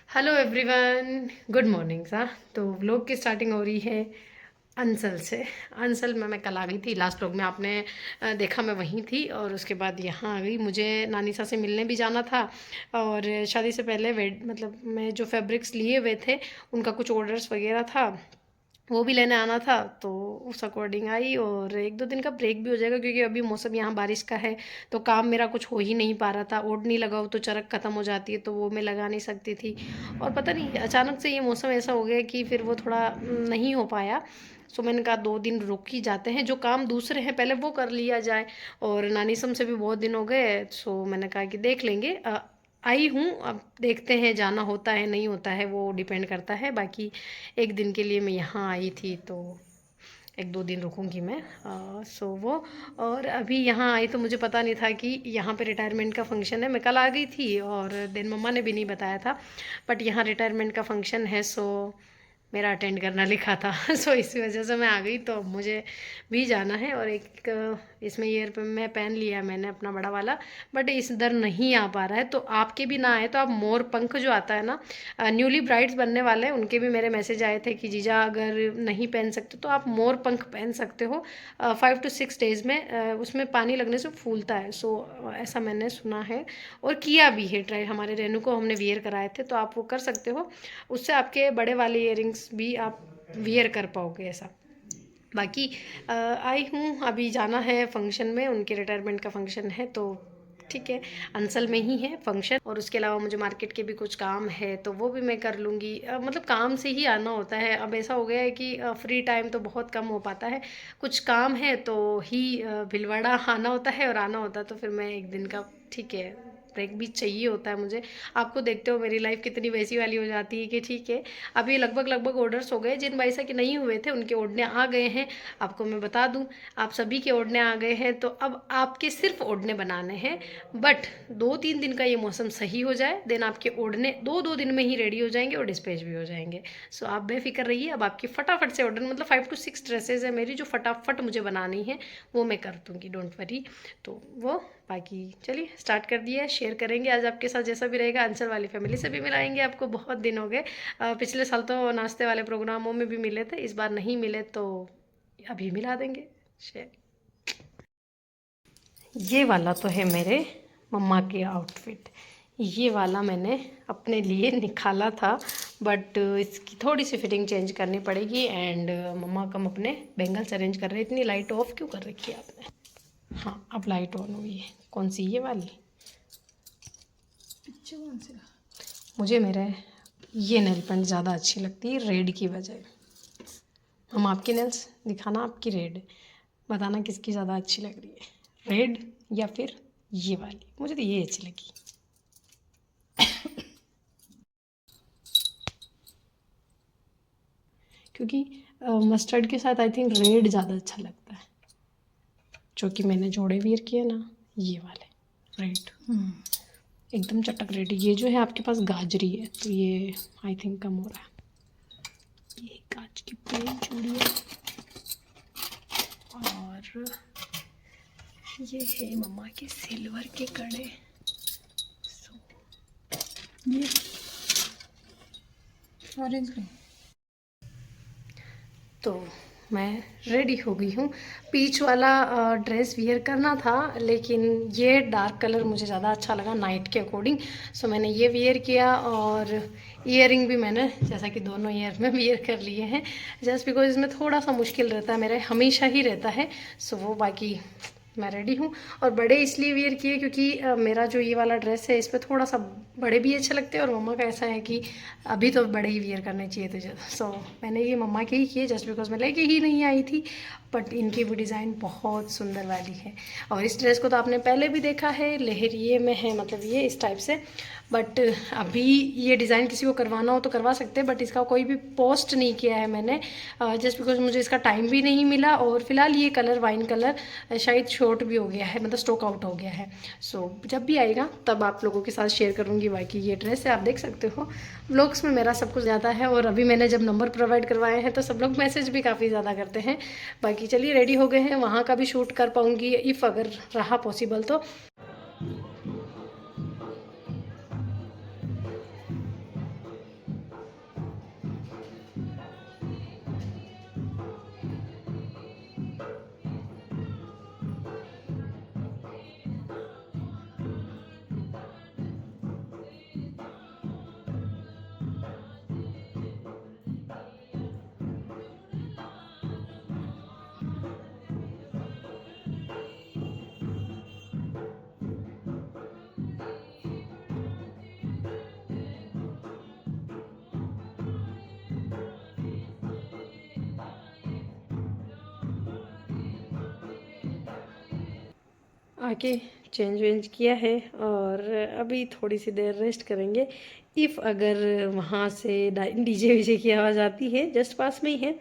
Hello everyone, good morning सा। तो vlog की स्टार्टिंग हो रही है अंसल से। अंसल में मैं कल आ गई थी, लास्ट व्लॉग में आपने देखा मैं वहीं थी, और उसके बाद यहाँ आ गई। मुझे नानी सा से मिलने भी जाना था, और शादी से पहले मतलब मैं जो फैब्रिक्स लिए हुए थे उनका कुछ ऑर्डर्स वगैरह था, वो भी लेने आना था। तो उस अकॉर्डिंग आई, और एक दो दिन का ब्रेक भी हो जाएगा क्योंकि अभी मौसम यहाँ बारिश का है, तो काम मेरा कुछ हो ही नहीं पा रहा था। ओढ़नी लगाओ तो चरक ख़त्म हो जाती है, तो वो मैं लगा नहीं सकती थी। और पता नहीं अचानक से ये मौसम ऐसा हो गया कि फिर वो थोड़ा नहीं हो पाया। सो मैंने कहा 2 दिन रुक ही जाते हैं, जो काम दूसरे हैं पहले वो कर लिया जाए। और नानीसम से भी बहुत दिन हो गए, सो मैंने कहा कि देख लेंगे। आई हूँ, अब देखते हैं जाना होता है नहीं होता है, वो डिपेंड करता है। बाकी एक दिन के लिए मैं यहाँ आई थी, तो एक दो दिन रुकूंगी मैं। सो वो, और अभी यहाँ आई तो मुझे पता नहीं था कि यहाँ पे रिटायरमेंट का फंक्शन है। मैं कल आ गई थी और दिन मम्मा ने भी नहीं बताया था, बट यहाँ रिटायरमेंट का फंक्शन है, सो मेरा अटेंड करना लिखा था। सो इसी वजह से मैं आ गई। तो मुझे भी जाना है, और एक इसमें ईयर पे मैं पहन लिया मैंने अपना बड़ा वाला, बट इस दर नहीं आ पा रहा है। तो आपके भी ना आए तो आप मोर पंख जो आता है ना, न्यूली ब्राइड्स बनने वाले हैं उनके भी मेरे मैसेज आए थे कि जीजा अगर नहीं पहन सकते तो आप मोर पंख पहन सकते हो 5 to 6 डेज में, उसमें पानी लगने से फूलता है। सो ऐसा मैंने सुना है और किया भी है ट्राई। हमारे रेनू को हमने वियर कराए थे, तो आप वो कर सकते हो, उससे आपके बड़े वाले इयरिंग्स भी आप वियर कर पाओगे ऐसा। बाकी आई हूँ, अभी जाना है फंक्शन में, उनके रिटायरमेंट का फंक्शन है, तो ठीक है। अंसल में ही है फंक्शन, और उसके अलावा मुझे मार्केट के भी कुछ काम है तो वो भी मैं कर लूँगी। मतलब काम से ही आना होता है। अब ऐसा हो गया है कि फ्री टाइम तो बहुत कम हो पाता है, कुछ काम है तो ही भीलवाड़ा आना होता है, और आना होता है तो फिर मैं एक दिन का, ठीक है, ब्रेक भी चाहिए होता है मुझे। आपको देखते हो मेरी लाइफ कितनी वैसी वाली हो जाती है कि ठीक है, अभी लगभग लगभग ऑर्डर्स हो गए। जिन भाई साहब के नहीं हुए थे उनके ओढ़ने आ गए हैं। आपको मैं बता दूं, आप सभी के ओढ़ने आ गए हैं, तो अब आपके सिर्फ ओढ़ने बनाने हैं। बट 2-3 दिन का ये मौसम सही हो जाए, देन आपके ओढ़ने दो दो दिन में ही रेडी हो जाएंगे और डिस्पैच भी हो जाएंगे। सो आप बेफिक्र रहिए, अब आपकी फटाफट से ऑर्डर, मतलब 5 to 6 ड्रेसेज है मेरी जो फटाफट मुझे बनानी है, वो मैं कर दूँगी, डोंट वरी। तो वो, बाकी चलिए स्टार्ट कर दिया, शेयर करेंगे आज आपके साथ जैसा भी रहेगा। आंसर वाली फैमिली से भी मिलाएंगे आपको, बहुत दिन हो गए। पिछले साल तो नाश्ते वाले प्रोग्रामों में भी मिले थे, इस बार नहीं मिले तो अभी मिला देंगे शेयर। ये वाला तो है मेरे मम्मा के आउटफिट, ये वाला मैंने अपने लिए निकाला था, बट इसकी थोड़ी सी फिटिंग चेंज करनी पड़ेगी। एंड मम्मा कम अपने बैंगल्स अरेंज कर रहे हैं। इतनी लाइट ऑफ क्यों कर रखी है आपने? हाँ, अब लाइट ऑन हुई है। कौन सी, ये वाली? पीछे कौन सी? मुझे मेरे ये नेल पेंट ज़्यादा अच्छी लगती है रेड की बजाय। हम आपकी नेल्स दिखाना, आपकी रेड, बताना किसकी ज़्यादा अच्छी लग रही है, रेड या फिर ये वाली। मुझे तो ये अच्छी लगी। क्योंकि मस्टर्ड के साथ आई थिंक रेड ज़्यादा अच्छा लगता है। जो कि मैंने जोड़े वियर किए ना, ये वाले रेड एकदम चटक रेड। ये जो है आपके पास गाजरी है, तो ये आई थिंक कम हो रहा है। ये कांच की प्लेन चूड़ी है, और ये है मम्मा के सिल्वर के कड़े। सो ये ऑरेंज ग्रीन। तो मैं रेडी हो गई हूँ। पीच वाला ड्रेस वियर करना था, लेकिन ये डार्क कलर मुझे ज़्यादा अच्छा लगा नाइट के अकॉर्डिंग, सो मैंने ये वियर किया। और ईयरिंग भी मैंने जैसा कि दोनों ईयर में वियर कर लिए हैं, जस्ट बिकॉज इसमें थोड़ा सा मुश्किल रहता है, मेरे हमेशा ही रहता है। सो वो, बाकी मैं रेडी हूँ। और बड़े इसलिए वियर किए क्योंकि मेरा जो ये वाला ड्रेस है इस पर थोड़ा सा बड़े भी अच्छे लगते हैं, और मम्मा का ऐसा है कि अभी तो बड़े ही वियर करने चाहिए तुझे। सो मैंने ये मम्मा के ही किए, जस्ट बिकॉज मैं लेके ही नहीं आई थी। बट इनकी भी डिज़ाइन बहुत सुंदर वाली है। और इस ड्रेस को तो आपने पहले भी देखा है, लहरिए में है, मतलब ये इस टाइप से। बट अभी ये डिज़ाइन किसी को करवाना हो तो करवा सकते हैं, बट इसका कोई भी पोस्ट नहीं किया है मैंने, जस्ट बिकॉज मुझे इसका टाइम भी नहीं मिला। और फिलहाल ये कलर वाइन कलर शायद शॉर्ट भी हो गया है, मतलब स्टॉक आउट हो गया है। सो जब भी आएगा तब आप लोगों के साथ शेयर करूँगी। बाकी ये ड्रेस है, आप देख सकते हो व्लॉग्स में मेरा सब कुछ ज़्यादा है। और अभी मैंने जब नंबर प्रोवाइड करवाए हैं तो सब लोग मैसेज भी काफ़ी ज़्यादा करते हैं। बाकी चलिए रेडी हो गए हैं, वहाँ का भी शूट कर पाऊँगी इफ़ अगर रहा पॉसिबल तो। आके चेंज वेंज किया है और अभी थोड़ी सी देर रेस्ट करेंगे। इफ़ अगर वहाँ से डीजे वीजे की आवाज़ आती है, जस्ट पास में ही है,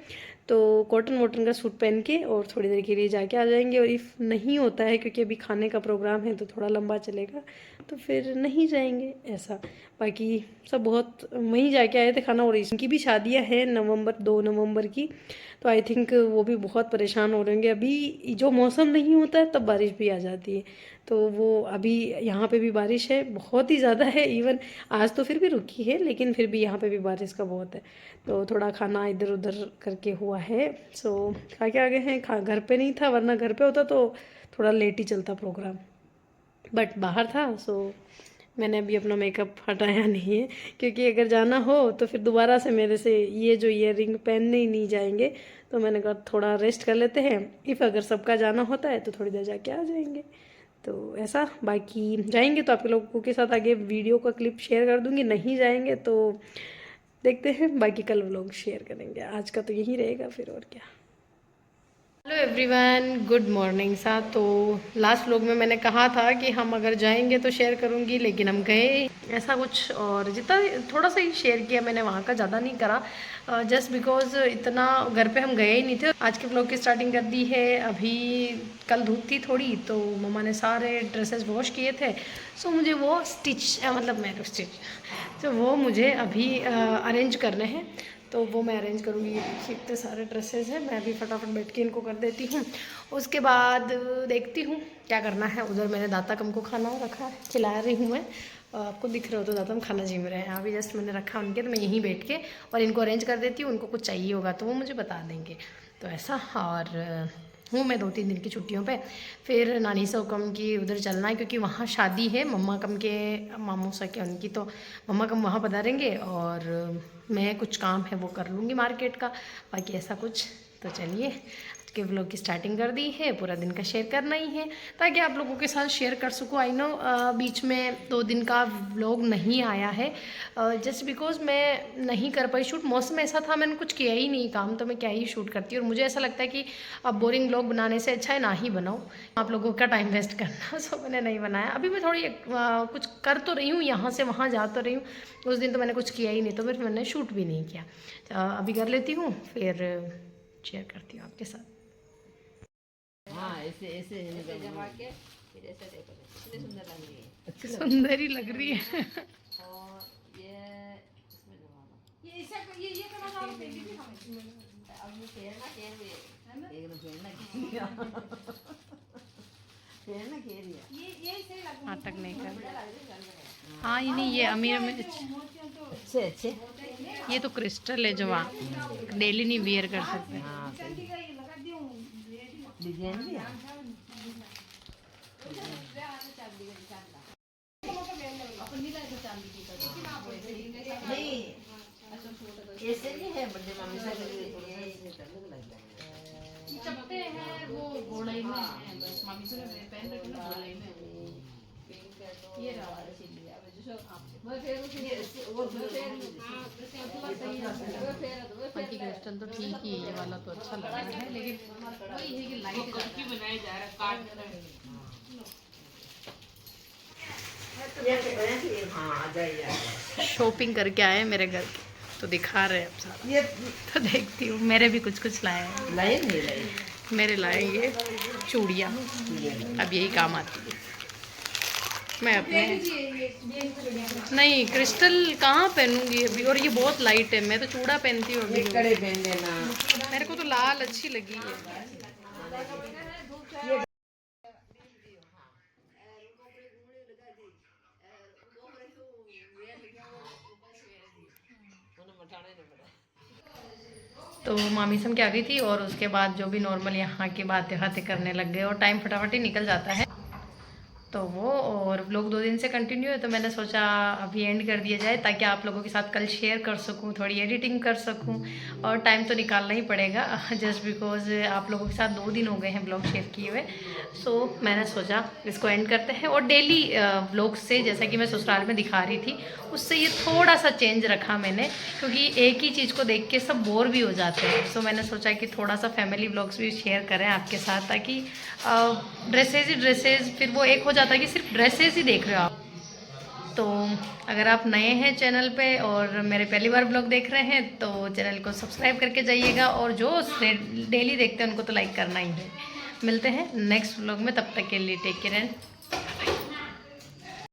तो कॉटन वॉटन का सूट पहन के और थोड़ी देर के लिए जाके आ जाएंगे। और इफ़ नहीं होता है क्योंकि अभी खाने का प्रोग्राम है तो थोड़ा लंबा चलेगा, तो फिर नहीं जाएंगे ऐसा। बाकी सब बहुत वहीं जाके आए थे खाना, और इनकी भी शादियां हैं नवंबर 2 नवंबर की, तो आई थिंक वो भी बहुत परेशान हो रहे होंगे। अभी जो मौसम नहीं होता है तब बारिश भी आ जाती है, तो वो अभी यहाँ पे भी बारिश है, बहुत ही ज़्यादा है। इवन आज तो फिर भी रुकी है, लेकिन फिर भी यहाँ पे भी बारिश का बहुत है, तो थोड़ा खाना इधर उधर करके हुआ है। सो खा के आ गए हैं, खा घर पे नहीं था, वरना घर पे होता तो थोड़ा लेट ही चलता प्रोग्राम, बट बाहर था। सो मैंने अभी अपना मेकअप हटाया नहीं है, क्योंकि अगर जाना हो तो फिर दोबारा से मेरे से ये जो ईयर रिंग पहनने ही नहीं जाएंगे, तो मैंने कहा थोड़ा रेस्ट कर लेते हैं। इफ़ अगर सबका जाना होता है तो थोड़ी देर जाके आ जाएंगे, तो ऐसा। बाकी जाएंगे तो आप लोगों के साथ आगे वीडियो का क्लिप शेयर कर दूंगी, नहीं जाएंगे तो देखते हैं, बाकी कल व्लॉग शेयर करेंगे। आज का तो यही रहेगा फिर, और क्या। हेलो एवरीवन, गुड मॉर्निंग सा। तो लास्ट व्लॉग में मैंने कहा था कि हम अगर जाएंगे तो शेयर करूंगी, लेकिन हम गए ऐसा कुछ, और जितना थोड़ा सा ही शेयर किया मैंने, वहाँ का ज़्यादा नहीं करा, जस्ट बिकॉज इतना घर पे हम गए ही नहीं थे। आज के व्लॉग की स्टार्टिंग कर दी है। अभी कल धूप थी थोड़ी, तो मम्मा ने सारे ड्रेसेस वॉश किए थे, सो मुझे वो स्टिच मतलब मैं स्टिच, तो वो मुझे अभी अरेंज करने हैं, तो वो मैं अरेंज करूँगी। ये देखिए इतने सारे ड्रेसेस हैं, मैं भी फटाफट बैठ के इनको कर देती हूँ। उसके बाद देखती हूँ क्या करना है। उधर मैंने दाताकम को खाना रखा है, खिला रही हूँ मैं, आपको दिख रहा हो तो दाताकम खाना जिम रहे हैं। अभी जस्ट मैंने रखा उनके, तो मैं यहीं बैठ के और इनको अरेंज कर देती हूँ। उनको कुछ चाहिए होगा तो वो मुझे बता देंगे, तो ऐसा। और हूँ मैं 2-3 दिन की छुट्टियों पे, फिर नानी कम की उधर चलना है, क्योंकि वहाँ शादी है मम्मा कम के, मामू सा के उनकी, तो मम्मा कम वहाँ पधारेंगे और मैं कुछ काम है वो कर लूँगी मार्केट का, बाकी ऐसा कुछ। तो चलिए आज के व्लॉग की स्टार्टिंग कर दी है, पूरा दिन का शेयर करना ही है ताकि आप लोगों के साथ शेयर कर सकूँ। आई नो बीच में 2 दिन का व्लॉग नहीं आया है, जस्ट बिकॉज मैं नहीं कर पाई शूट। मौसम ऐसा था, मैंने कुछ किया ही नहीं काम, तो मैं क्या ही शूट करती। और मुझे ऐसा लगता है कि अब बोरिंग व्लॉग बनाने से अच्छा है ना ही बनाऊँ, आप लोगों का टाइम वेस्ट करना। सो मैंने नहीं बनाया। अभी मैं थोड़ी कुछ कर तो रही हूँ, यहाँ से वहाँ जा तो रही हूँ। उस दिन तो मैंने कुछ किया ही नहीं, तो फिर मैंने शूट भी नहीं किया। अभी कर लेती हूँ, फिर शेयर करती हूँ आपके साथ। हाँ, ऐसे ऐसे जमा के फिर ऐसे देखो, कितनी सुंदर लग रही है। सुंदर ही लग रही है। और ये इसमें जमा दो। ये करना आप देंगे भी हमें। अब ये फेरना खेल रही है, एकदम फेरना खेल फेरना खेल रही है। ये सही लग हाँ तक नहीं कर। बढ़िया लग रही है। हाँ ये नहीं, ये अमीर में अच्छे अच्छे। ये तो क्रिस्टल है जो आप डेली नहीं वियर कर सकते। हाँ, डिजाइन भी है। नहीं, ऐसे नहीं है, बड़े मम्मी से चपटे हैं वो गोलाई में है, बस मम्मी से पहन रखे ना गोलाई में। ये रहा क्रिस्टल तो ठीक ही है, ये वाला तो अच्छा लग रहा है, लेकिन वही है कि लाइट बनाया जा रहा है। शॉपिंग करके आए मेरे घर के, तो दिखा रहे हैं अब सारा। ये तो देखती हूँ, मेरे भी कुछ कुछ लाए हैं। लाए नहीं लाए, मेरे लाएंगे चूड़ियाँ, अब यही काम आती है। मैं अपने नहीं क्रिस्टल कहाँ पहनूंगी अभी, और ये बहुत लाइट है, मैं तो चूड़ा पहनती हूँ अभी। कड़े पहन लेना। मेरे को तो लाल अच्छी लगी है। तो मामी सम के आ गई थी, और उसके बाद जो भी नॉर्मल यहाँ की बातें बातें करने लग गए, और टाइम फटाफट ही निकल जाता है। तो वो, और व्लॉग 2 दिन से कंटिन्यू है, तो मैंने सोचा अभी एंड कर दिया जाए ताकि आप लोगों के साथ कल शेयर कर सकूं, थोड़ी एडिटिंग कर सकूं, और टाइम तो निकालना ही पड़ेगा जस्ट बिकॉज आप लोगों के साथ 2 दिन हो गए हैं व्लॉग शेयर किए हुए। सो मैंने सोचा इसको एंड करते हैं। और डेली व्लॉग से, जैसा कि मैं ससुराल में दिखा रही थी, उससे ये थोड़ा सा चेंज रखा मैंने, क्योंकि एक ही चीज़ को देख के सब बोर भी हो जाते हैं। सो मैंने सोचा कि थोड़ा सा फैमिली व्लॉग्स भी शेयर करें आपके साथ, ताकि ड्रेसेस ही ड्रेसेस, फिर वो एक हो जाता है कि सिर्फ ड्रेसेस ही देख रहे हो आप। तो अगर आप नए हैं चैनल पे और मेरे पहली बार व्लॉग देख रहे हैं तो चैनल को सब्सक्राइब करके जाइएगा, और जो डेली देखते हैं उनको तो लाइक करना ही है। मिलते हैं नेक्स्ट व्लॉग में, तब तक के लिए टेक केयर एंड